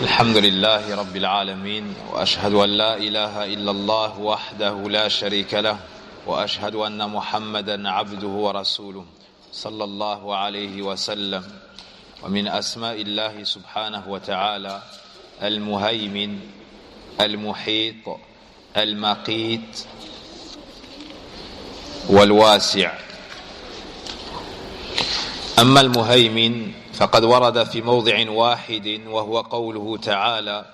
الحمد لله رب العالمين وأشهد أن لا إله إلا الله وحده لا شريك له وأشهد أن محمدا عبده ورسوله صلى الله عليه وسلم. ومن أسماء الله سبحانه وتعالى المهيمن المحيط المقيت والواسع. أما المهيمن فقد ورد في موضع واحد وهو قوله تعالى: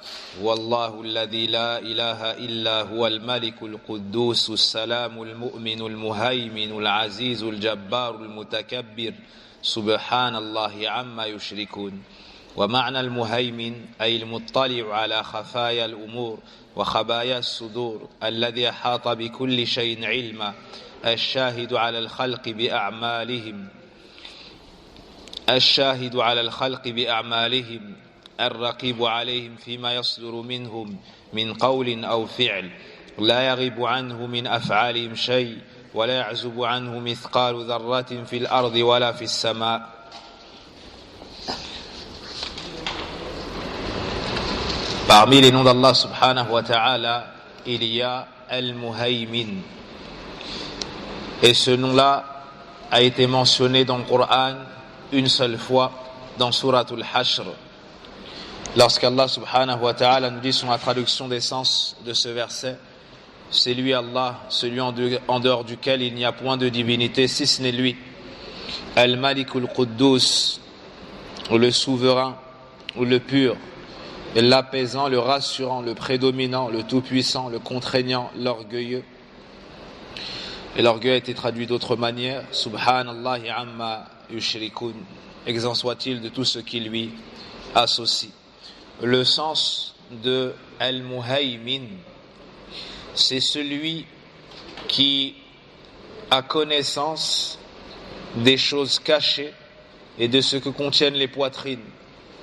هو الله الذي لا إله إلا هو الملك القدوس السلام المؤمن المهيمن العزيز الجبار المتكبر سبحان الله عما يشركون. ومعنى المهيمن أي المطلع على خفايا الأمور وخبايا الصدور الذي أحاط بكل شيء علما، الشاهد على الخلق بأعمالهم الرقيب عليهم فيما يصدر منهم من قول أو فعل، لا يغيب عنه من أفعالهم شيء ولا يعزب عنه مثقال ذرة في الأرض ولا في السماء. Parmi les noms d'Allah subhanahu wa ta'ala, il y a Al-Muhaymin. Et ce nom-là a été mentionné dans le Coran une seule fois dans Suratul Hashr. Lorsqu'Allah subhanahu wa ta'ala nous dit sur la traduction des sens de ce verset: c'est lui Allah, celui en dehors duquel il n'y a point de divinité si ce n'est lui. Al-Malikul Quddus, ou le souverain, ou le pur, l'apaisant, le rassurant, le prédominant, le tout-puissant, le contraignant, l'orgueilleux. Et l'orgueil a été traduit d'autres manières: Subhanallahi amma yushrikun, exempt soit-il de tout ce qui lui associe. Le sens de Al-Muhaymin, c'est celui qui a connaissance des choses cachées et de ce que contiennent les poitrines,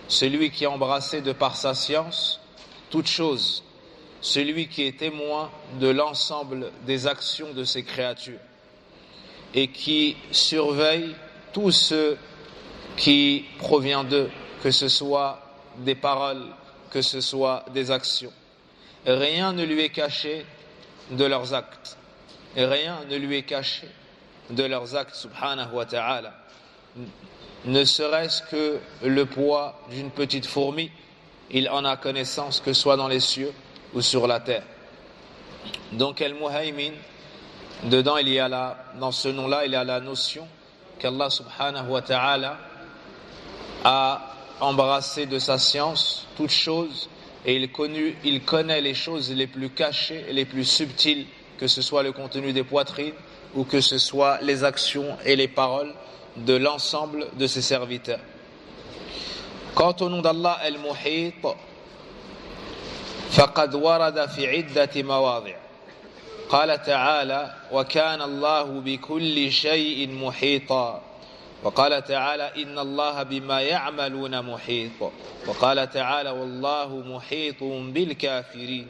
celui qui a embrassé de par sa science toute chose, celui qui est témoin de l'ensemble des actions de ses créatures et qui surveille tout ce qui provient d'eux, que ce soit des paroles, que ce soit des actions. Rien ne lui est caché de leurs actes. Et rien ne lui est caché de leurs actes, subhanahu wa ta'ala. Ne serait-ce que le poids d'une petite fourmi, il en a connaissance, que ce soit dans les cieux ou sur la terre. Donc Al-Muhaymin, dedans dans ce nom-là, il y a la notion qu'Allah subhanahu wa ta'ala a embrassé de sa science toutes choses, et il connaît les choses les plus cachées et les plus subtiles, que ce soit le contenu des poitrines ou que ce soit les actions et les paroles de l'ensemble de ses serviteurs. Quant au nom d'Allah Al-Muhit, فقد ورد في عدة مواضع. قال تعالى: وكان الله بكل شيء محيطا. وقال تعالى: إن الله بما يعملون محيط. وقال تعالى: والله محيط بالكافرين.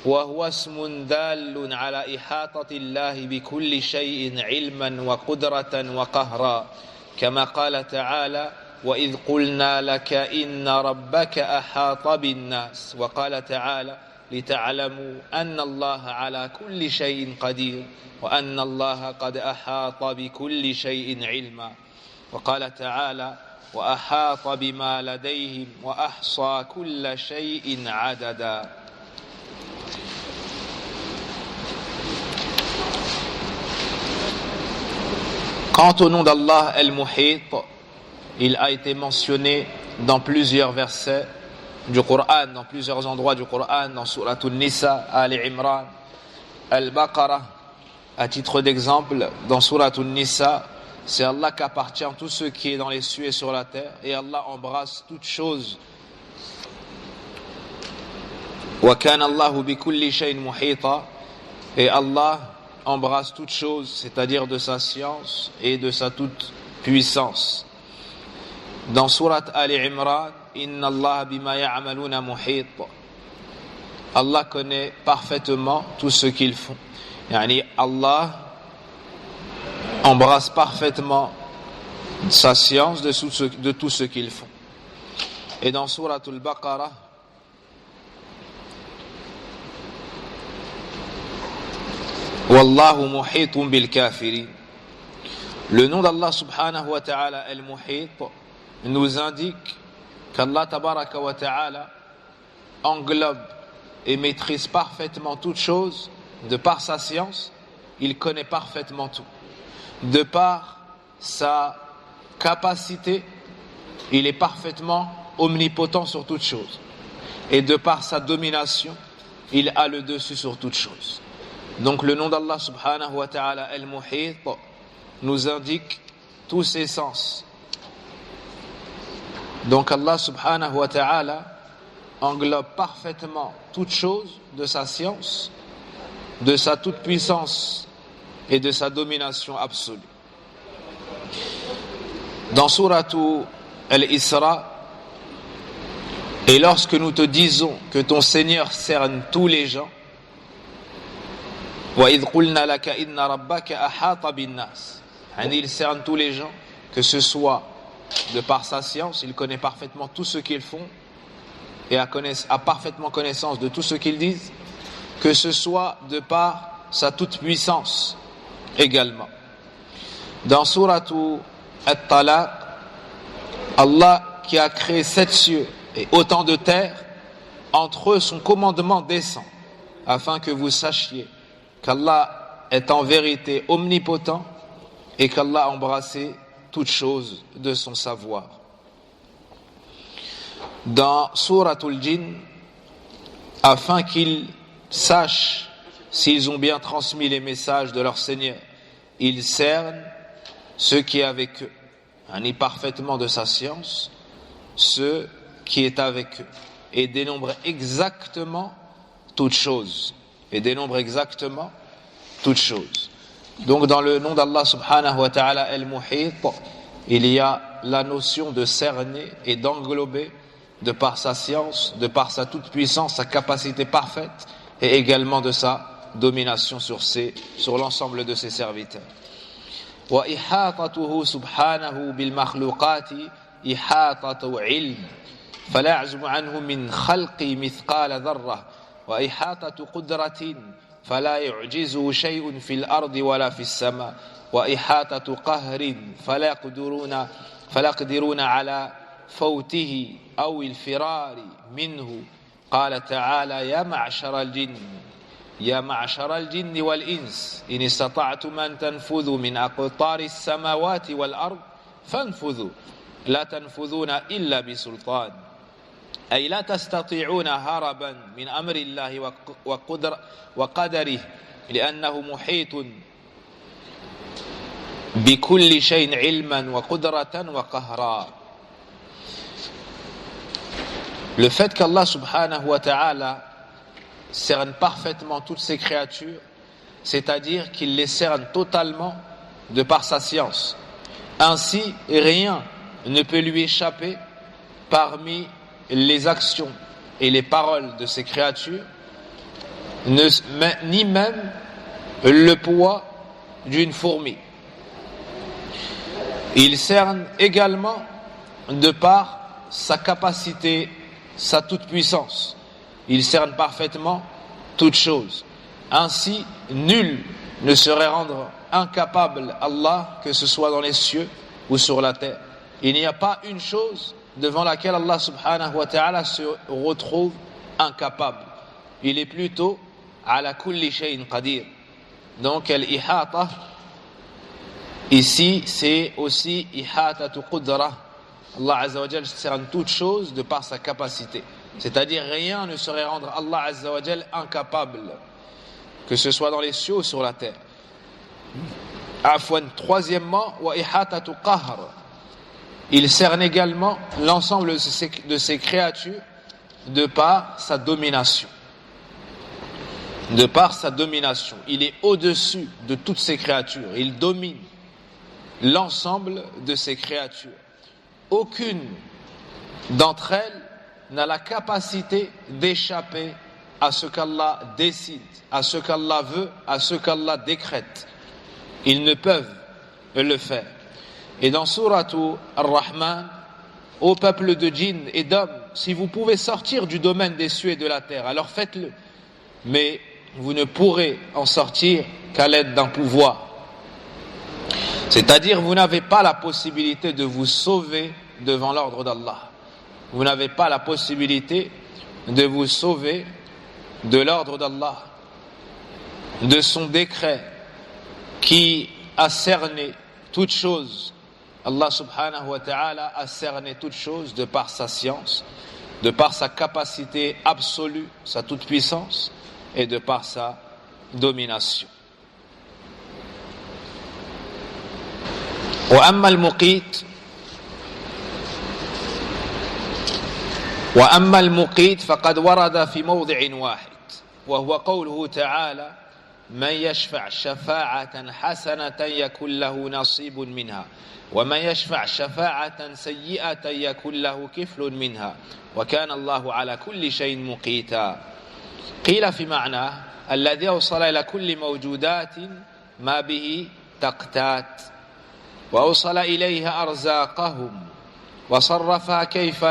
وهو اسم دال على إحاطة الله بكل شيء علما وقدرة وقهرا، كما قال تعالى: وإذ قلنا لك إن ربك أحاط بالناس. وقال تعالى: لتعلموا أن الله على كل شيء قدير وأن الله قد أحاط بكل شيء علما. وقال تعالى: وأحاط بما لديهم وأحصى كل شيء عددا. Quant au nom d'Allah Al-Muhit, il a été mentionné dans plusieurs versets du Coran, dans plusieurs endroits du Coran, dans Surat An-Nisa, Ali Imran, Al-Baqarah. À titre d'exemple, dans Surat An-Nisa, c'est Allah qu'appartient tout ce qui est dans les cieux et sur la terre, et Allah embrasse toutes choses. Wa kana Allahu bi kulli shay'in muhita, et Allah embrasse toutes choses, c'est-à-dire de sa science et de sa toute puissance. Dans Surat Ali Imran, Inna Allah bima ya'maluna muhit, Allah connaît parfaitement tout ce qu'ils font. Yani Allah embrasse parfaitement sa science de tout ce qu'ils font. Et dans Sourate al-Baqarah, Wallahu muhitun bil kafirin. Le nom d'Allah subhanahu wa ta'ala al-Muhit nous indique qu'Allah tabaraka wa ta'ala englobe et maîtrise parfaitement toute chose. De par sa science, il connaît parfaitement tout. De par sa capacité, il est parfaitement omnipotent sur toute chose. Et de par sa domination, il a le dessus sur toute chose. Donc le nom d'Allah subhanahu wa ta'ala al-Muhit nous indique tous ses sens. Donc Allah subhanahu wa ta'ala englobe parfaitement toute chose de sa science, de sa toute-puissance et de sa domination absolue. Dans Sourate Al-Isra, et lorsque nous te disons que ton Seigneur cerne tous les gens, وَإِذْ قُلْنَا لَكَ إِنَّ رَبَّكَ أَحَاطَ بِالنَّاسِ, il cerne tous les gens, que ce soit de par sa science, il connaît parfaitement tout ce qu'ils font et a parfaitement connaissance de tout ce qu'ils disent, que ce soit de par sa toute-puissance également. Dans Sourate At-Talaq, Allah qui a créé 7 cieux et autant de terres, entre eux son commandement descend, afin que vous sachiez qu'Allah est en vérité omnipotent et qu'Allah a embrassé toutes choses de son savoir. Dans Sourate Al-Jinn, afin qu'ils sachent s'ils ont bien transmis les messages de leur Seigneur, il cerne ce qui est avec eux, parfaitement de sa science, ce qui est avec eux, et dénombre exactement toutes choses. Donc dans le nom d'Allah subhanahu wa ta'ala al-Muhit, il y a la notion de cerner et d'englober de par sa science, de par sa toute-puissance, sa capacité parfaite et également de sa domination sur l'ensemble de ses serviteurs. Wa ihatatuhu subhanahu bil makhluqati ihatatu ilm fala ya'zubu anhu min khalqi mithqala dharrah wa ihatatu qudratin فلا يعجزه شيء في الأرض ولا في السماء وإحاطة قهر فلا يقدرون على فوته أو الفرار منه. قال تعالى يا معشر الجن والإنس إن استطعتم أن تنفذوا من أقطار السماوات والأرض فانفذوا لا تنفذون إلا بسلطان أي لا تستطيعون هربا من أمر الله وقدره لأنه محيط بكل شيء علما وقدرة وقهرا. Le fait qu'Allah subhanahu wa ta'ala cerne parfaitement toutes ses créatures, c'est-à-dire qu'il les cerne totalement de par sa science. Ainsi, rien ne peut lui échapper parmi les actions et les paroles de ces créatures, ni même le poids d'une fourmi. Il cerne également de par sa capacité, sa toute-puissance. Il cerne parfaitement toutes choses. Ainsi, nul ne saurait rendre incapable Allah, que ce soit dans les cieux ou sur la terre. Il n'y a pas une chose devant laquelle Allah subhanahu wa ta'ala se retrouve incapable. Il est plutôt ala kulli shay'in qadir. Donc al-ihata ici c'est aussi ihatatu qudra. Allah azza wa jalla cerne toute chose de par sa capacité. C'est-à-dire rien ne saurait rendre Allah azza wa jalla incapable, que ce soit dans les cieux ou sur la terre. Afwan, troisièmement, wa ihatatu qahr. Il cerne également l'ensemble de ces créatures de par sa domination. De par sa domination. Il est au-dessus de toutes ces créatures. Il domine l'ensemble de ces créatures. Aucune d'entre elles n'a la capacité d'échapper à ce qu'Allah décide, à ce qu'Allah veut, à ce qu'Allah décrète. Ils ne peuvent le faire. Et dans Sourate Ar-Rahman, ô peuple de djinns et d'hommes, si vous pouvez sortir du domaine des cieux et de la terre, alors faites-le. Mais vous ne pourrez en sortir qu'à l'aide d'un pouvoir. C'est-à-dire, vous n'avez pas la possibilité de vous sauver devant l'ordre d'Allah. Vous n'avez pas la possibilité de vous sauver de l'ordre d'Allah, de son décret qui a cerné toute chose. Allah subhanahu wa ta'ala a cerné toute chose de par sa science, de par sa capacité absolue, sa toute-puissance et de par sa domination. وأما المقيت فقد ورد في موضع واحد وهو قوله تعالى من يشفع شفاعة حسنة يكن له نصيب منها ومن يشفع شفاعة سيئة يكن له كفل منها وكان الله على كل شيء مقيتا. قيل في معناه الذي أوصل إلى كل موجودات ما به تقتات وأوصل إليها أرزاقهم وصرفها كيف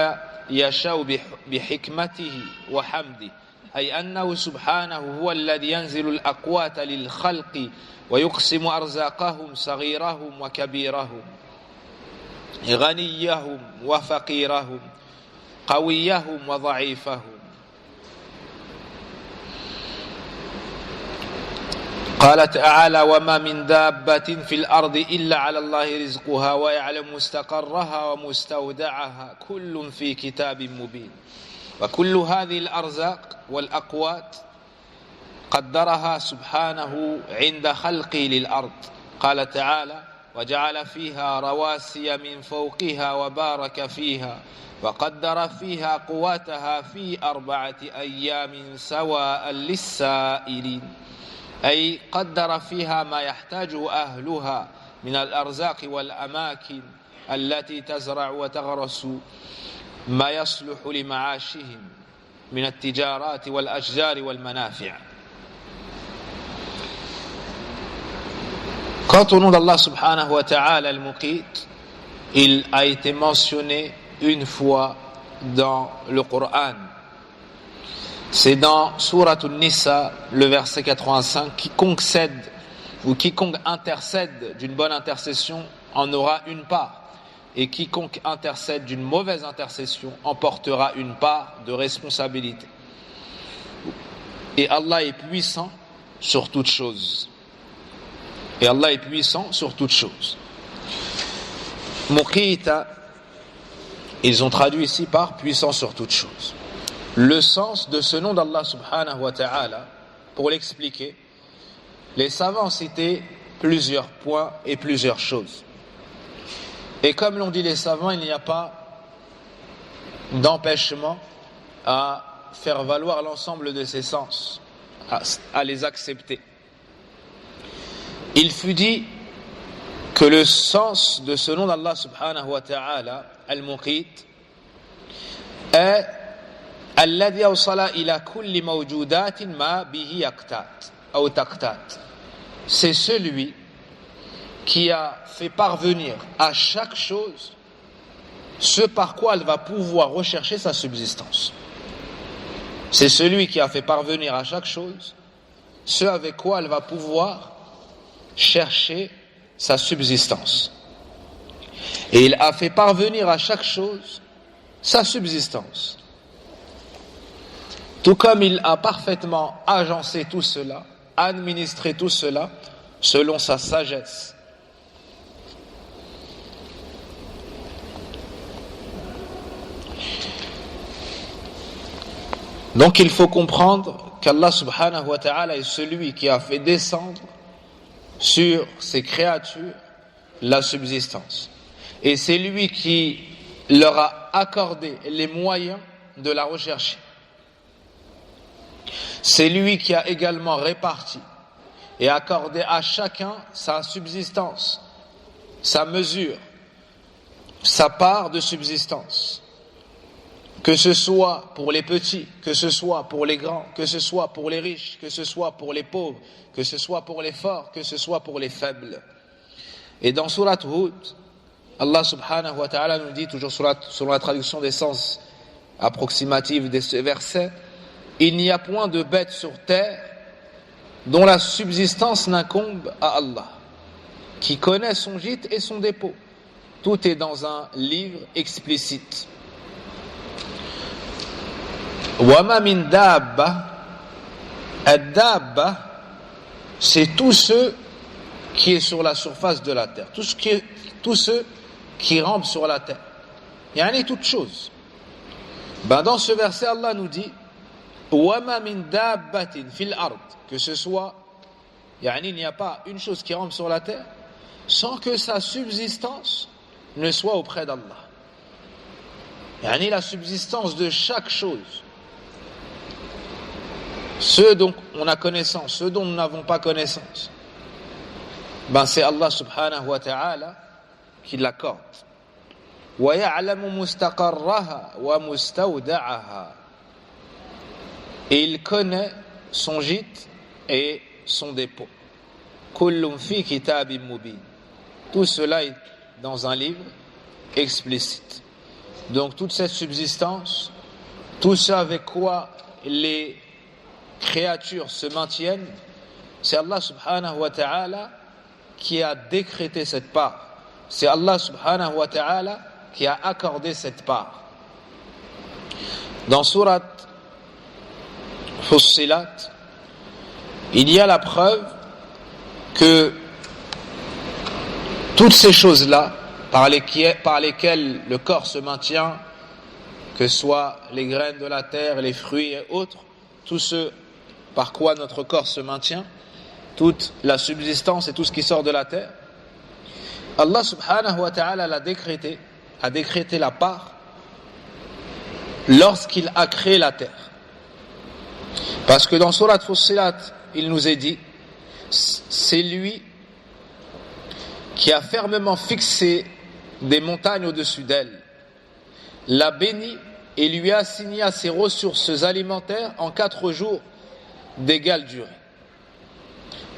يشاء بحكمته وحمده، أي أنه سبحانه هو الذي ينزل الأقوات للخلق ويقسم أرزاقهم صغيرهم وكبيرهم غنيهم وفقيرهم قويهم وضعيفهم. قال تعالى وما من دابة في الأرض إلا على الله رزقها ويعلم مستقرها ومستودعها كل في كتاب مبين. وكل هذه الأرزاق والأقوات قدرها سبحانه عند خلقه للأرض. قال تعالى وجعل فيها رواسي من فوقها وبارك فيها وقدر فيها قواتها في 4 أيام سواء للسائلين، أي قدر فيها ما يحتاجه أهلها من الأرزاق والأماكن التي تزرع وتغرس ما يصلح لمعاشهم من التجارات والأشجار والمنافع. Quant au nom d'Allah subhanahu wa ta'ala al-Muqit, il a été mentionné une fois dans le Coran. C'est dans Surat An-Nisa, le verset 85, quiconque cède ou quiconque intercède d'une bonne intercession en aura une part, et quiconque intercède d'une mauvaise intercession en portera une part de responsabilité. Et Allah est puissant sur toute chose. Et Allah est puissant sur toute chose. Muqita, ils ont traduit ici par puissant sur toute chose. Le sens de ce nom d'Allah subhanahu wa ta'ala, pour l'expliquer, les savants citaient plusieurs points et plusieurs choses. Et comme l'ont dit les savants, il n'y a pas d'empêchement à faire valoir l'ensemble de ces sens, à les accepter. Il fut dit que le sens de ce nom d'Allah subhanahu wa ta'ala, al-Muqit, est الذي أوصل إلى كل موجودات ما به يقتات أو تقتات. C'est celui qui a fait parvenir à chaque chose ce par quoi elle va pouvoir rechercher sa subsistance. C'est celui qui a fait parvenir à chaque chose ce avec quoi elle va pouvoir chercher sa subsistance. Et il a fait parvenir à chaque chose sa subsistance. Tout comme il a parfaitement agencé tout cela, administré tout cela selon sa sagesse. Donc il faut comprendre qu'Allah subhanahu wa ta'ala est celui qui a fait descendre sur ses créatures la subsistance. Et c'est lui qui leur a accordé les moyens de la rechercher. C'est lui qui a également réparti et accordé à chacun sa subsistance, sa mesure, sa part de subsistance. Que ce soit pour les petits, que ce soit pour les grands, que ce soit pour les riches, que ce soit pour les pauvres, que ce soit pour les forts, que ce soit pour les faibles. Et dans Surat Hud, Allah subhanahu wa ta'ala nous dit, toujours selon la traduction des sens approximatifs de ce verset, il n'y a point de bête sur terre dont la subsistance n'incombe à Allah, qui connaît son gîte et son dépôt. Tout est dans un livre explicite. Wama min dabba, ad-dabba, c'est tout ce qui est sur la surface de la terre, tout ce qui rampe sur la terre. Yani toute chose. Dans ce verset, Allah nous dit wama min dabbatin fil ard, que ce soit, il n'y a pas une chose qui rampe sur la terre sans que sa subsistance ne soit auprès d'Allah. La subsistance de chaque chose, ceux dont on a connaissance, ceux dont nous n'avons pas connaissance, c'est Allah subhanahu wa ta'ala qui l'accorde. Wa ya'lamu mustaqarraha wa mustawda'aha, et il connaît son gîte et son dépôt. Kullun fi kitabin mubin, tout cela est dans un livre explicite. Donc toute cette subsistance, tout ce avec quoi les créatures se maintiennent, c'est Allah subhanahu wa ta'ala qui a décrété cette part. C'est Allah subhanahu wa ta'ala qui a accordé cette part. Dans Surat Fussilat, il y a la preuve que toutes ces choses-là par lesquelles le corps se maintient, que ce soit les graines de la terre, les fruits et autres, tout ce par quoi notre corps se maintient, toute la subsistance et tout ce qui sort de la terre, Allah subhanahu wa ta'ala a décrété la part lorsqu'il a créé la terre. Parce que dans Surat Fussilat, il nous est dit, c'est lui qui a fermement fixé des montagnes au-dessus d'elle, l'a bénie et lui a assigné à ses ressources alimentaires en 4 jours d'égale durée.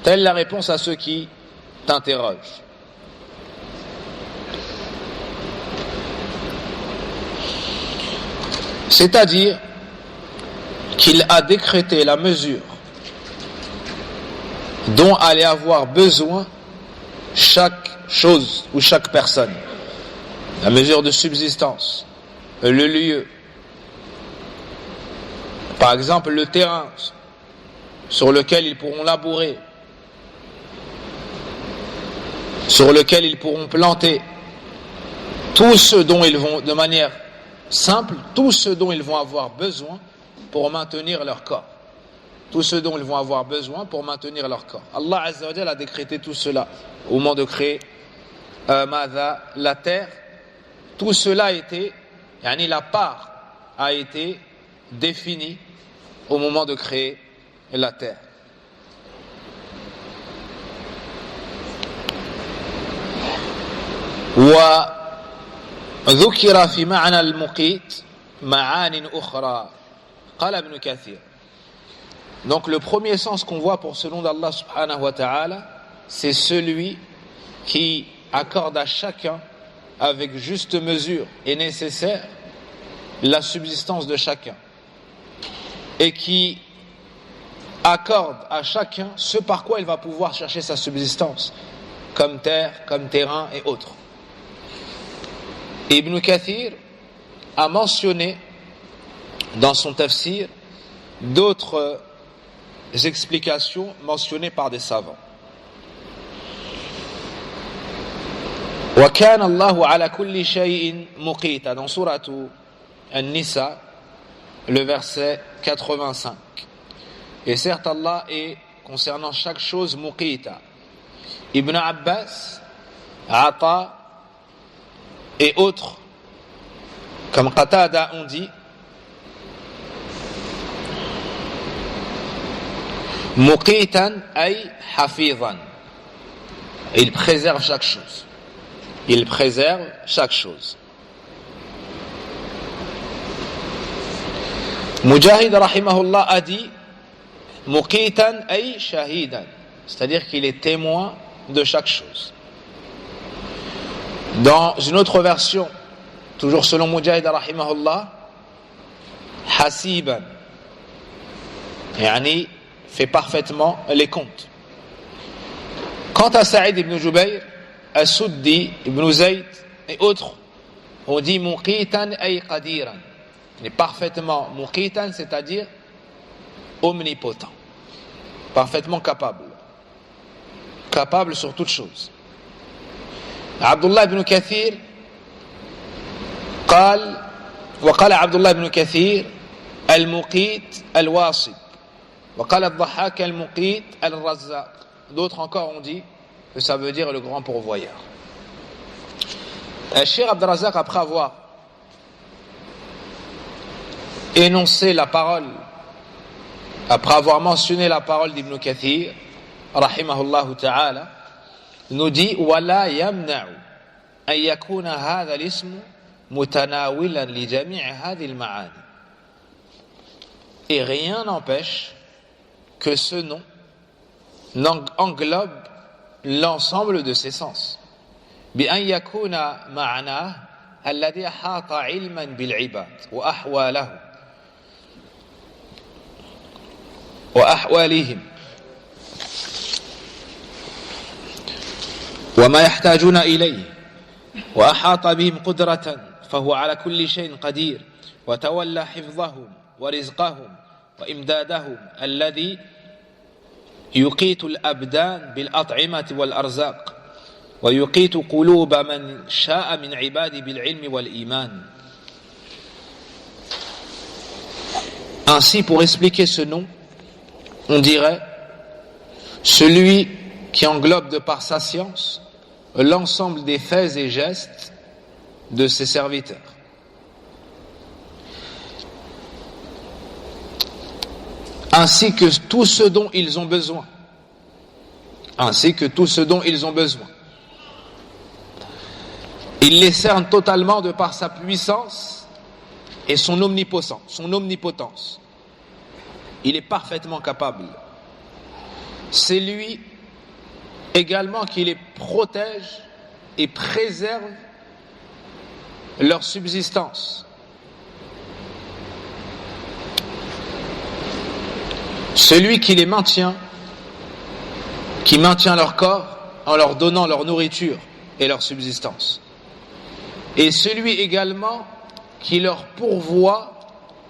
Telle la réponse à ceux qui t'interrogent. C'est-à-dire qu'il a décrété la mesure dont allait avoir besoin chaque chose ou chaque personne, la mesure de subsistance, le lieu, par exemple le terrain sur lequel ils pourront labourer, sur lequel ils pourront planter, tout ce dont ils vont, de manière simple, tout ce dont ils vont avoir besoin pour maintenir leur corps. Tout ce dont ils vont avoir besoin pour maintenir leur corps. Allah Azza wa Jalla a décrété tout cela au moment de créer la terre. Tout cela a été, la part a été définie au moment de créer la terre. وذكر في معنى المقيت معان أخرى قال ابن كثير. Donc le premier sens qu'on voit pour ce nom d'Allah subhanahu wa ta'ala, c'est celui qui accorde à chacun avec juste mesure et nécessaire la subsistance de chacun, et qui accorde à chacun ce par quoi il va pouvoir chercher sa subsistance, comme terre, comme terrain et autres. Ibn Kathir a mentionné dans son tafsir d'autres explications mentionnées par des savants. وَكَانَ اللَّهُ عَلَى كُلِّ شَيْءٍ مُقِيتًا, dans Sourate An-Nisa, le verset 85. Et certes, Allah est, concernant chaque chose, muqita. Ibn Abbas, Ata et autres, comme Qatada, ont dit muqitan ay hafizan. Il préserve chaque chose. Il préserve chaque chose. Mujahid rahimahullah a dit muqitan ay shahidan, c'est-à-dire qu'il est témoin de chaque chose. Dans une autre version, toujours selon Mujahid rahimahullah, hasiban, yani fait parfaitement les comptes. Quant à Saïd ibn Jubayr, As-Suddi, ibn Zayd et autres, on dit muqitan ay qadiran. Il est parfaitement muqitan, c'est-à-dire omnipotent, parfaitement capable, capable sur toute chose. Abdullah ibn Kathir وقال عبد الله بن كثير المقيت الواصب وقال الضحاك المقيت الرزاق. D'autres encore ont dit que ça veut dire le grand pourvoyeur. Cheikh Abd al-Razzaq, après avoir énoncé la parole, après avoir mentionné la parole d'Ibn Kathir rahimahullah ta'ala, nous dit ولا يمنع أن يكون هذا الاسم متناولا لجميع هذه المعاني. Et rien n'empêche que ce nom englobe l'ensemble de ses sens. بأن يكون معناه الذي أحاط علما بالعباد وأحوالهم وما يحتاجون إليه وأحاط بهم قدرة فهو على كل شيء قدير وتولى حفظهم ورزقهم وإمدادهم الذي يقيت الأبدان بالأطعمة والأرزاق ويقيت قلوب من شاء من عباده بالعلم والإيمان. Ainsi, pour expliquer ce nom, on dirait celui qui englobe de par sa science l'ensemble des faits et gestes de ses serviteurs. Ainsi que tout ce dont ils ont besoin. Il les cerne totalement de par sa puissance et son omnipotence. Il est parfaitement capable. C'est lui également qui les protège et préserve leur subsistance. Celui qui les maintient, qui maintient leur corps en leur donnant leur nourriture et leur subsistance. Et celui également qui leur pourvoit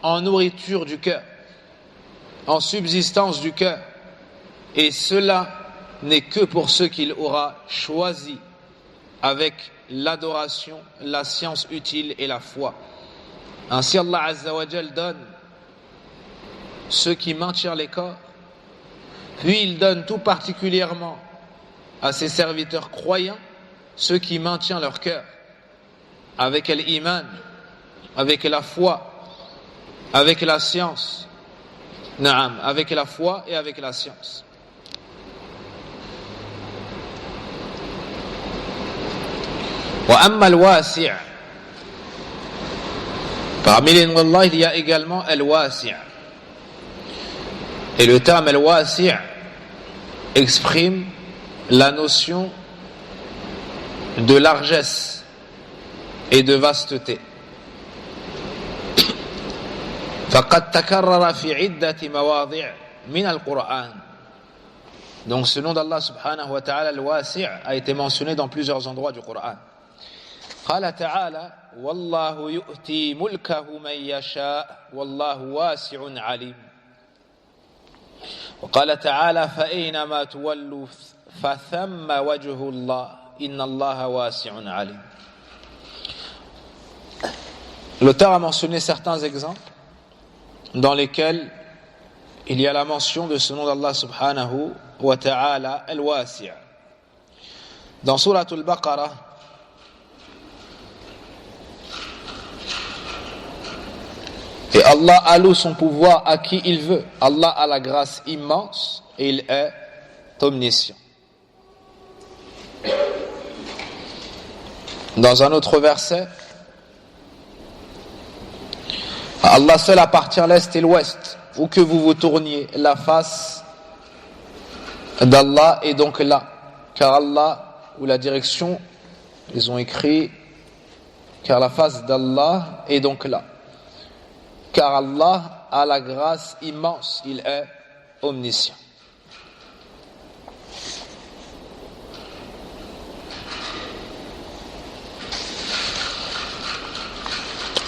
en nourriture du cœur, en subsistance du cœur. Et cela n'est que pour ceux qu'il aura choisis avec l'adoration, la science utile et la foi. Ainsi Allah Azza wa Jal donne ceux qui maintiennent les corps, puis il donne tout particulièrement à ses serviteurs croyants ceux qui maintiennent leur cœur avec l'iman, avec la foi, avec la science. Naam, avec la foi et avec la science. وأما الواسع, parmi les noms d'Allah il y a également al-wasi'. Et le terme al-wasi' exprime la notion de largesse et de vasteté. فقد تكرر في عدة مواضع من القرآن. Donc ce nom d'Allah subhanahu wa ta'ala al-wasi' a été mentionné dans plusieurs endroits du Coran. قال تعالى والله يؤتي ملكه من يشاء والله واسع عليم. وقال تعالى فأينما تولوا فثم وجه الله إن الله واسع عليم. L'auteur a mentionné certains exemples dans lesquels il y a la mention de ce nom d'Allah subhanahu wa ta'ala al-wasi'. Dans Surat al-Baqarah, et Allah alloue son pouvoir à qui il veut. Allah a la grâce immense et il est omniscient. Dans un autre verset, à Allah seul appartient l'Est et l'Ouest. Où que vous vous tourniez, la face d'Allah est donc là. Car Allah, ou la direction Ils ont écrit car la face d'Allah est donc là. Car Allah a la grâce immense, il est omniscient.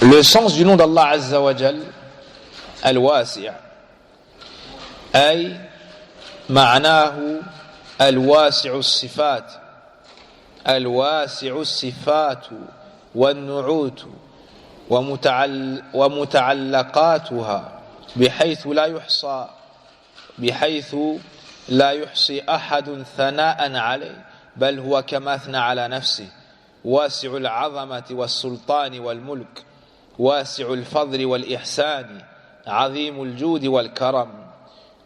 Le sens du nom d'Allah Azza wa Jal, Al-Wasi' أي معناه الواسع الصفات الواسع الصفات والنعوت ومتعلقاتها بحيث لا يحصي أحد ثناء عليه بل هو كما أثنى على نفسه واسع العظمة والسلطان والملك واسع الفضل والإحسان عظيم الجود والكرم.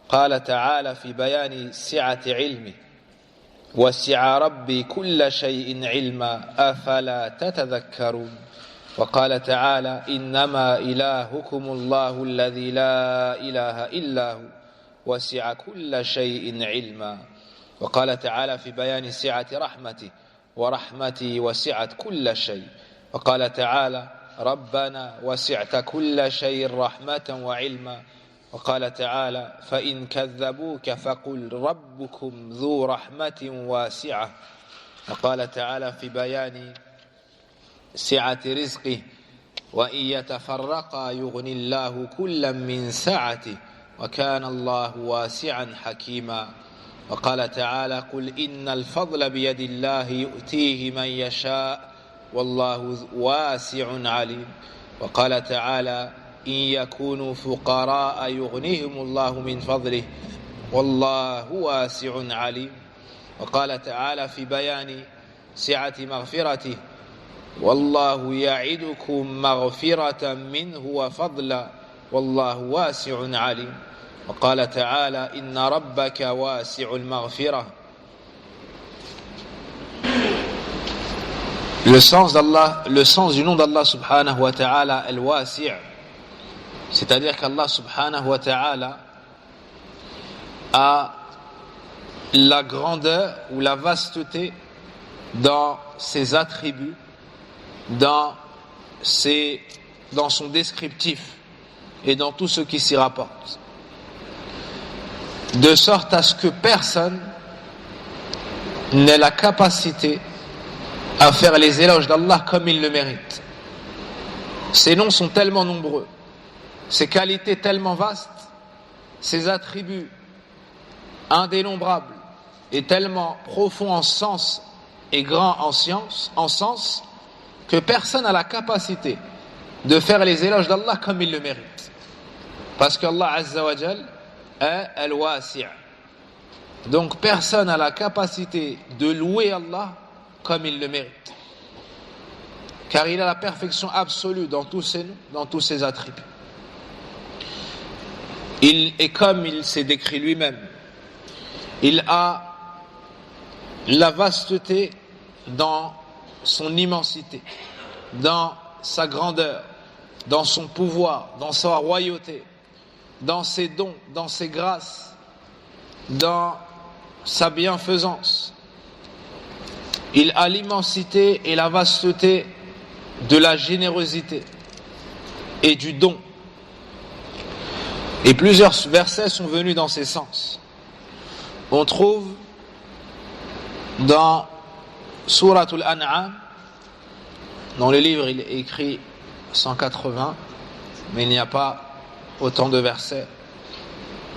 قال تعالى في بيان سعة علمه وسع ربي كل شيء علما أفلا تتذكرون. وقال تعالى إنما إلهكم الله الذي لا إله إلا هو وسع كل شيء علما. وقال تعالى في بيان سعة رحمته ورحمتي وسعت كل شيء. وقال تعالى ربنا وسعت كل شيء رحمة وعلما. وقال تعالى فإن كذبوك فقل ربكم ذو رحمة واسعة. وقال تعالى في بيان سعة رزقه وإن يتفرقا يغني الله كلا من سعته وكان الله واسعا حكيما. وقال تعالى قل إن الفضل بيد الله يؤتيه من يشاء والله واسع عليم. وقال تعالى إن يكونوا فقراء يغنيهم الله من فضله والله واسع عليم. وقال تعالى في بيان سعة مغفرته والله يعدكم مغفرة منه وفضلا والله واسع عليم. وقال تعالى إن ربك واسع المغفرة. Le sens du nom d'Allah subhanahu wa ta'ala al-Wasi', c'est-à-dire qu'Allah subhanahu wa ta'ala a la grandeur ou la vasteté dans ses attributs, dans son descriptif et dans tout ce qui s'y rapporte, de sorte à ce que personne n'ait la capacité à faire les éloges d'Allah comme il le mérite. Ses noms sont tellement nombreux, ses qualités tellement vastes, ses attributs indénombrables et tellement profonds en sens et grands en sens, que personne n'a la capacité de faire les éloges d'Allah comme il le mérite. Parce qu'Allah Azza wa Jal est Al-Wasi'. Donc personne n'a la capacité de louer Allah comme il le mérite. Car il a la perfection absolue dans tous ses noms, dans tous ses attributs. Et comme il s'est décrit lui-même, il a la vasteté dans son immensité, dans sa grandeur, dans son pouvoir, dans sa royauté, dans ses dons, dans ses grâces, dans sa bienfaisance. Il a l'immensité et la vasteté de la générosité et du don. Et plusieurs versets sont venus dans ces sens. On trouve dans Souratul An'am, dans le livre il est écrit 180, mais il n'y a pas autant de versets.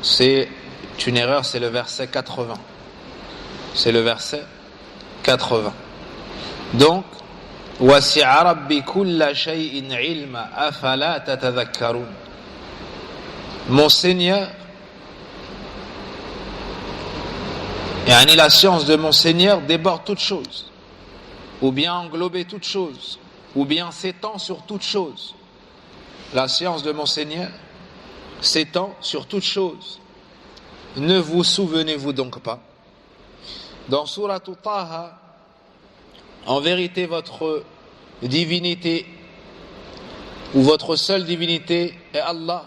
C'est une erreur, c'est le verset 80. C'est le verset 80. Donc, wasi'a rabbi kulla shay'in ilma afala tatadhakkarun. Mon Seigneur, yani la science de mon Seigneur déborde toute chose, ou bien englober toute chose, ou bien s'étend sur toute chose. La science de mon Seigneur s'étend sur toute chose. Ne vous souvenez-vous donc pas? Dans Surat Taha, en vérité votre divinité ou votre seule divinité est Allah,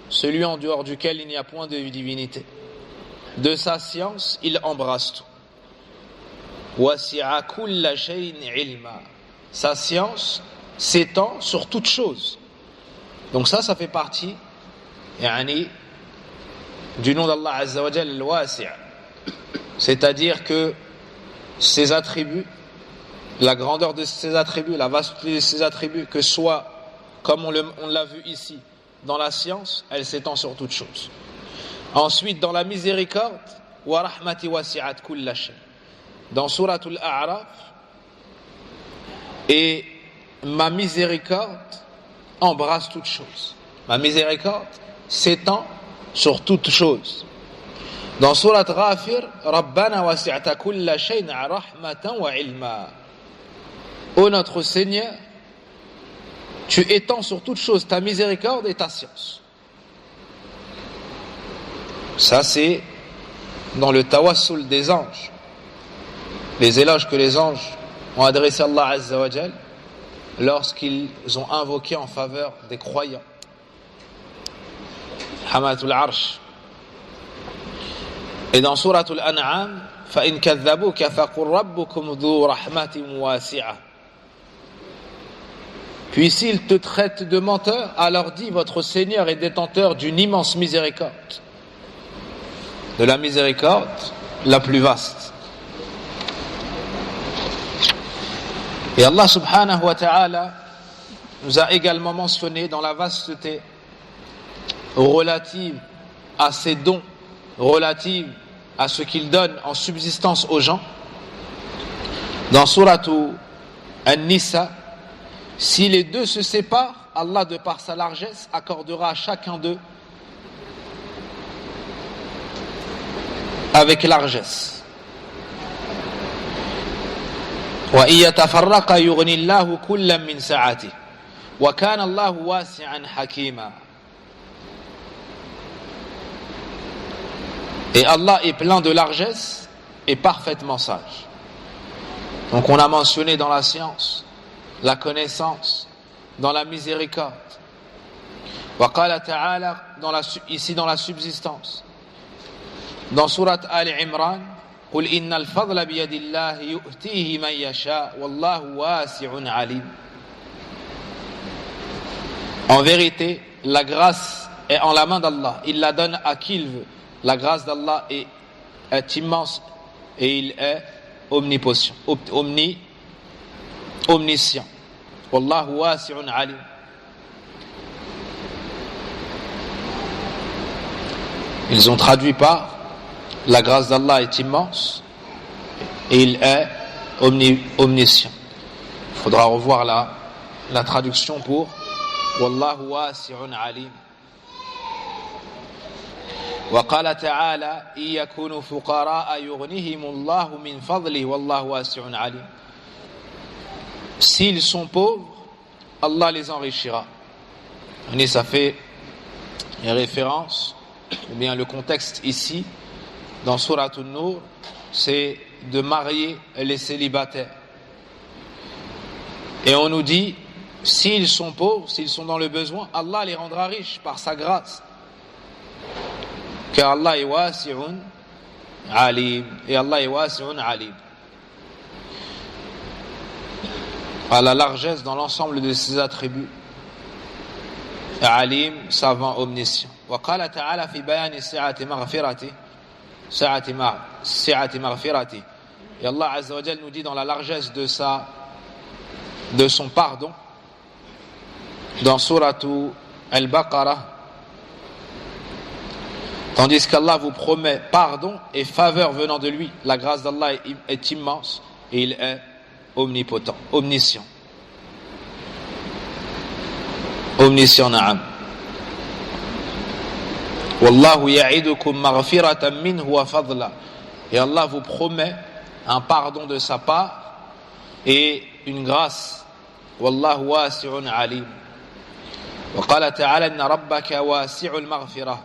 celui en dehors duquel il n'y a point de divinité. De sa science, il embrasse tout. wasi'a kulla shay'in ilma. Sa science s'étend sur toute chose. Donc ça fait partie du nom d'Allah Azza wa Jal al-Wasi'. C'est-à-dire que ses attributs, la grandeur de ses attributs, la vasteté de ses attributs, que soit, comme on l'a vu ici, dans la science, elle s'étend sur toute chose. Ensuite, dans la miséricorde, wa rahmati wasi'at kulla shay. Dans Souratul A'raf, et ma miséricorde embrasse toute chose. Ma miséricorde s'étend sur toute chose. Dans Surat Ghafir, Rabbana wasi'ta kulla shay'in rahmatan wa ilma. Ô notre Seigneur, tu étends sur toute chose ta miséricorde et ta science. Ça, c'est dans le tawassul des anges. Les éloges que les anges ont adressés à Allah Azza wa Jal lorsqu'ils ont invoqué en faveur des croyants. Hamatul Arsh. Et dans Suratul An'am, فَإِنْ كَذَّبُوكَ فَقُلْ رَبُّكُمْ ذُو رَحْمَةٍ وَاسِعَةٍ. Puis s'ils te traitent de menteur, alors dis, votre Seigneur est détenteur d'une immense miséricorde, de la miséricorde la plus vaste. Et Allah subhanahu wa ta'ala nous a également mentionné dans la vasteté relative à ses dons, relative à ce qu'il donne en subsistance aux gens. Dans Suratu An-Nisa, si les deux se séparent, Allah, de par sa largesse, accordera à chacun d'eux avec largesse. وَإِن يَتَفَرَّقَا يُغْنِ اللَّهُ كُلًّا مِنْ سَعَتِهِ وَكَانَ اللَّهُ وَاسِعًا حَكِيمًا. Et Allah est plein de largesse et parfaitement sage. Donc on a mentionné dans la science, la connaissance, dans la miséricorde. وَقَالَ تَعَالَى ici dans la subsistance. Dans Surat Ali Imran, قُلْ إِنَّ الْفَضْلَ بِيَدِ اللَّهِ يُؤْتِيهِ مَنْ يَشَاءُ وَاللَّهُ وَاسِعٌ عَلِيمٌ. En vérité, la grâce est en la main d'Allah. Il la donne à qui il veut. La grâce d'Allah est immense et il est omnipotent, omniscient. Wallahu wasi'un alim. Ils ont traduit par la grâce d'Allah est immense et il est omniscient. Il faudra revoir la traduction pour Wallahu wasi'un alim. وقال تعالى إن يكونوا فقراء يغنيهم الله من فضله والله واسع عليم. S'ils sont pauvres, Allah les enrichira. Et ça fait référence, ou bien le contexte ici, dans Surat An-Nur, c'est de marier les célibataires. Et on nous dit, s'ils sont pauvres, s'ils sont dans le besoin, Allah les rendra riches par sa grâce. Car Allah est wasi'un alim. Et Allah est wasi'un alim. À la largesse dans l'ensemble de ses attributs. Alim, savant, omniscient. وقال تعالى في بيان سعة مغفرته سعة مغفرته. Et Allah Azza wa Jal nous dit dans la largesse de son pardon dans Suratu Al-Baqarah, tandis qu'Allah vous promet pardon et faveur venant de lui. La grâce d'Allah est immense et il est omnipotent, omniscient. Omniscient, na'am. Wallahu ya'idukum maghfiratan minhu wa fadla. Et Allah vous promet un pardon de sa part et une grâce. Wallahu wasi'un alim. Wa qala ta'ala inna rabbaka wasi'ul maghfirah.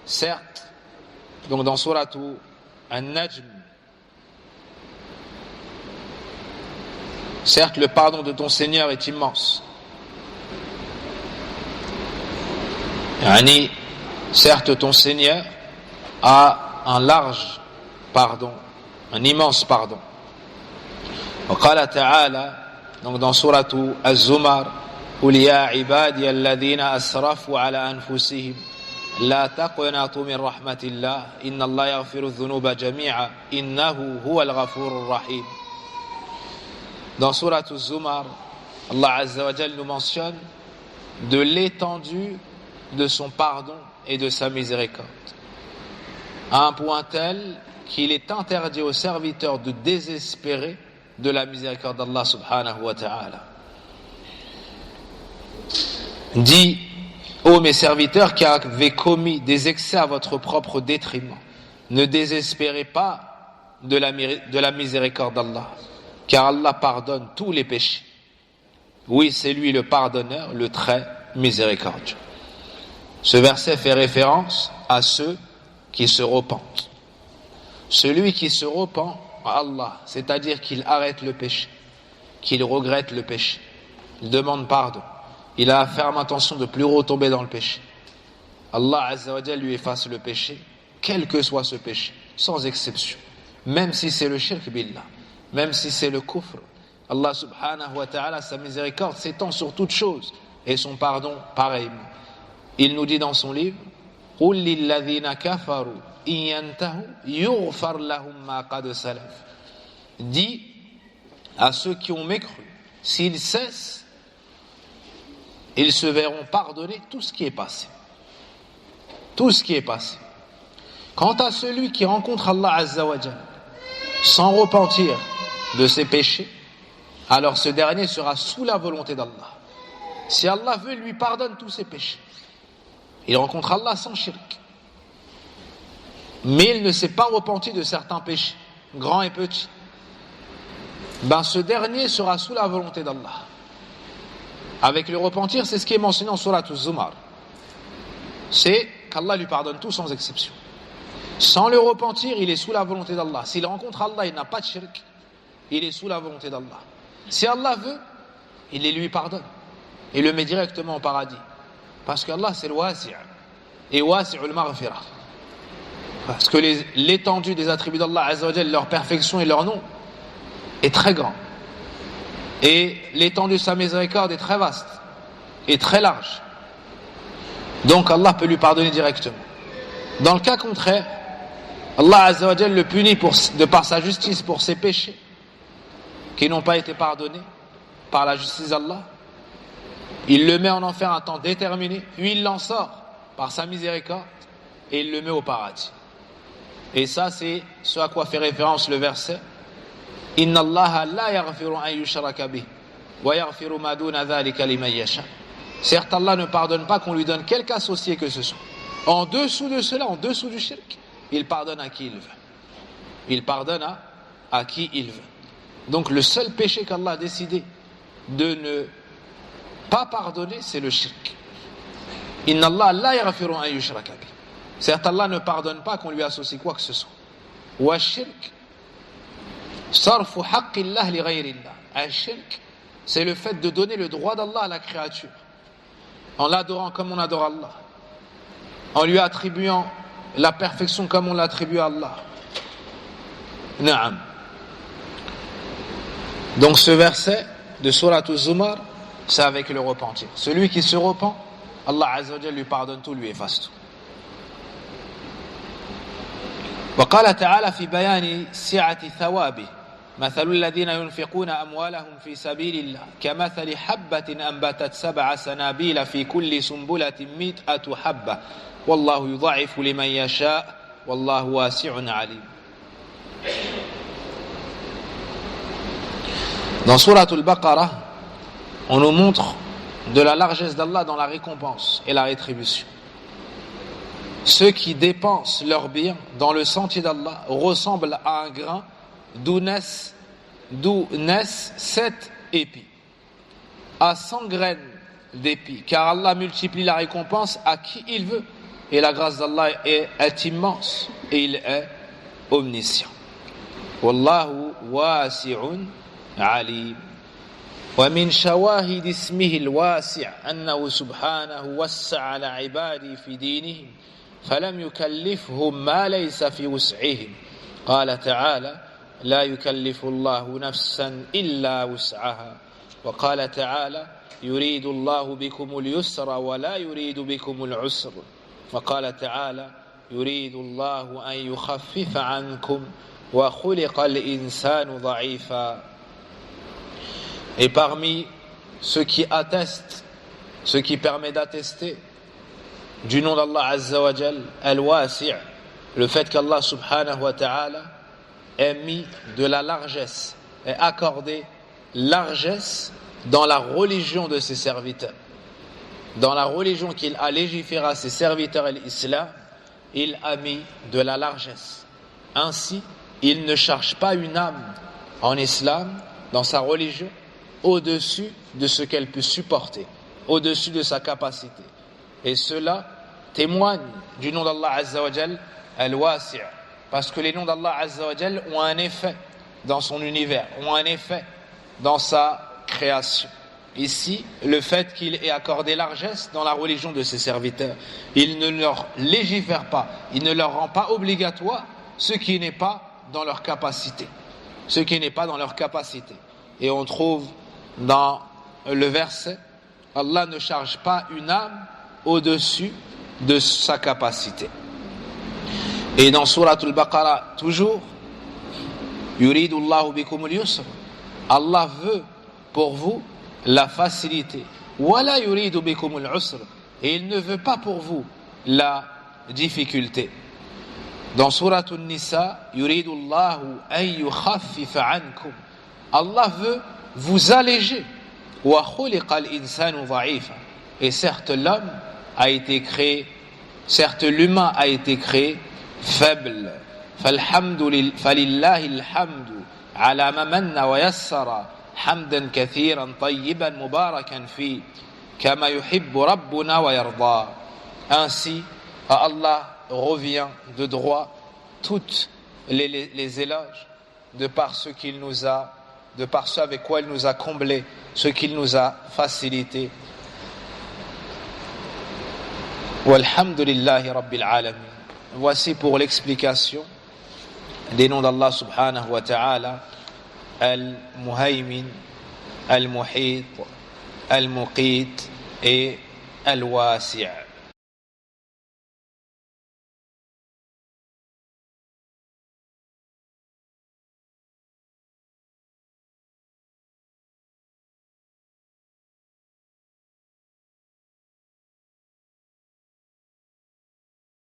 Certes, donc dans Suratu An-Najm, certes le pardon de ton Seigneur est immense. Certes ton Seigneur a un large pardon, un immense pardon. وقال تعالى donc dans sourate Az-Zumar قل يا عبادي الذين أسرفوا على أنفسهم لا تقنطوا من رحمة الله إن الله يغفر الذنوب جميعا إنه هو الغفور الرحيم. Dans sourate Az-Zumar, Allah Azza wa Jal nous mentionne de l'étendue de son pardon et de sa miséricorde, à un point tel qu'il est interdit aux serviteurs de désespérer de la miséricorde d'Allah subhanahu wa ta'ala. Dit, ô mes serviteurs qui avez commis des excès à votre propre détriment, ne désespérez pas de la miséricorde d'Allah, car Allah pardonne tous les péchés. Oui, c'est lui le pardonneur, le très miséricordieux. Ce verset fait référence à ceux qui se repentent. Celui qui se repent à Allah, c'est-à-dire qu'il arrête le péché, qu'il regrette le péché, il demande pardon, il a la ferme intention de plus retomber dans le péché. Allah Azza wa Jal lui efface le péché, quel que soit ce péché, sans exception. Même si c'est le shirk billah, même si c'est le kufr, Allah subhanahu wa ta'ala, sa miséricorde s'étend sur toute chose, et son pardon pareillement. Il nous dit dans son livre, قُلْ لِلَّذِينَ كَفَرُوا إِن يَنْتَهُوا يُغْفَرْ لَهُمْ مَا قَدْ سَلَفَ. Dit à ceux qui ont mécru, s'ils cessent, ils se verront pardonner tout ce qui est passé. Tout ce qui est passé. Quant à celui qui rencontre Allah Azza wa Jal sans repentir de ses péchés, alors ce dernier sera sous la volonté d'Allah. Si Allah veut, il lui pardonne tous ses péchés. Il rencontre Allah sans shirk. Mais il ne s'est pas repenti de certains péchés, grands et petits. Ben ce dernier sera sous la volonté d'Allah. Avec le repentir, c'est ce qui est mentionné en Surat Az-Zumar. C'est qu'Allah lui pardonne tout sans exception. Sans le repentir, il est sous la volonté d'Allah. S'il rencontre Allah, il n'a pas de shirk, il est sous la volonté d'Allah. Si Allah veut, il les lui pardonne et le met directement au paradis. Parce qu'Allah, c'est le wasi' et wasi'ul maghfirah. Parce que l'étendue des attributs d'Allah Azza wa Jal, leur perfection et leur nom est très grand. Et l'étendue de sa miséricorde est très vaste et très large. Donc Allah peut lui pardonner directement. Dans le cas contraire, Allah Azza wa Jal le punit de par sa justice pour ses péchés qui n'ont pas été pardonnés par la justice d'Allah. Il le met en enfer un temps déterminé, puis il l'en sort par sa miséricorde et il le met au paradis. Et ça, c'est ce à quoi fait référence le verset Inna Allah la yaghfiru an yushraka bih wa yaghfiru ma duna dhalika liman yasha. Certes, Allah ne pardonne pas qu'on lui donne quelque associé que ce soit. En dessous de cela, en dessous du shirk, il pardonne à qui il veut. Il pardonne à qui il veut. Donc le seul péché qu'Allah a décidé de ne pas pardonner, c'est le shirk. Inna Allah la yaghfiru an yushraka bih. Certes, Allah ne pardonne pas qu'on lui associe quoi que ce soit. Wa shirk sarfu haqqillah li ghayrillah. Al-shirk, c'est le fait de donner le droit d'Allah à la créature, en l'adorant comme on adore Allah, en lui attribuant la perfection comme on l'attribue à Allah. Naam. Donc ce verset de Surat Az-Zumar, c'est avec le repentir. Celui qui se repent, Allah Azza wa Jalla lui pardonne tout, lui efface tout. وقال تعالى في بيان سعة ثوابه مثل الذين ينفقون أموالهم في سبيل الله كمثل حبة أنبتت 7 سنابل في كل سنبلة 100 حبة والله يضاعف لمن يشاء والله واسع عليم. Dans Surat Al-Baqarah, on nous montre de la largesse d'Allah dans la récompense et la rétribution. Ceux qui dépensent leurs biens dans le sentier d'Allah ressemblent à un grain d'où naissent 7 épis, à 100 graines d'épis, car Allah multiplie la récompense à qui il veut, et la grâce d'Allah est immense, et il est omniscient. Wallahu wasi'un alim. ومن شواهد اسمه الواسع أنه سبحانه وسع على عباده في دينهم فلم يكلفهم ما ليس في وسعهم قال تعالى لا يكلف الله نفسا إلا وسعها وقال تعالى يريد الله بكم اليسر ولا يريد بكم العسر وقال تعالى يريد الله أن يخفف عنكم وخلق الإنسان ضعيفا. Et parmi ce qui atteste, ce qui permet d'attester du nom d'Allah Azza wa Jal, Al-Wasi', le fait qu'Allah subhanahu wa ta'ala ait mis de la largesse, ait accordé largesse dans la religion de ses serviteurs. Dans la religion qu'il a légiféré à ses serviteurs et l'islam, il a mis de la largesse. Ainsi, il ne charge pas une âme en islam, dans sa religion, au-dessus de ce qu'elle peut supporter, au-dessus de sa capacité. Et cela témoigne du nom d'Allah Azza wa Jal, Al-Wasi', parce que les noms d'Allah Azza wa Jal ont un effet dans son univers, ont un effet dans sa création. Ici, le fait qu'il ait accordé largesse dans la religion de ses serviteurs, il ne leur légifère pas, il ne leur rend pas obligatoire ce qui n'est pas dans leur capacité. Ce qui n'est pas dans leur capacité. Et on trouve dans le verset, Allah ne charge pas une âme au-dessus de sa capacité. Et dans Surat Al-Baqarah, toujours, Yuridu Allahu bikum al-yusr. Allah veut pour vous la facilité. Wala yuridu bikum al-usr. Et il ne veut pas pour vous la difficulté. Dans Surat An-Nisa, Yuridu Allahu an yukhaffifa ankum. Allah veut vous alléger. Wa khuliqa al-insanu dha'ifa. Et certes l'homme a été créé, certes l'humain a été créé faible. فلله الحمد على ما من ويسر حمدا كثيرا طيبا مباركا فيه كما يحب ربنا ويرضى. Ainsi à Allah revient de droit toutes les éloges de par ce qu'il nous a, de par ce avec quoi il nous a comblé, ce qu'il nous a facilité. Walhamdulillahi Rabbil Alamin. Voici pour l'explication des noms d'Allah subhanahu wa ta'ala, Al-Muhaymin, Al-Muhit, Al-Muqit et Al-Wasi'.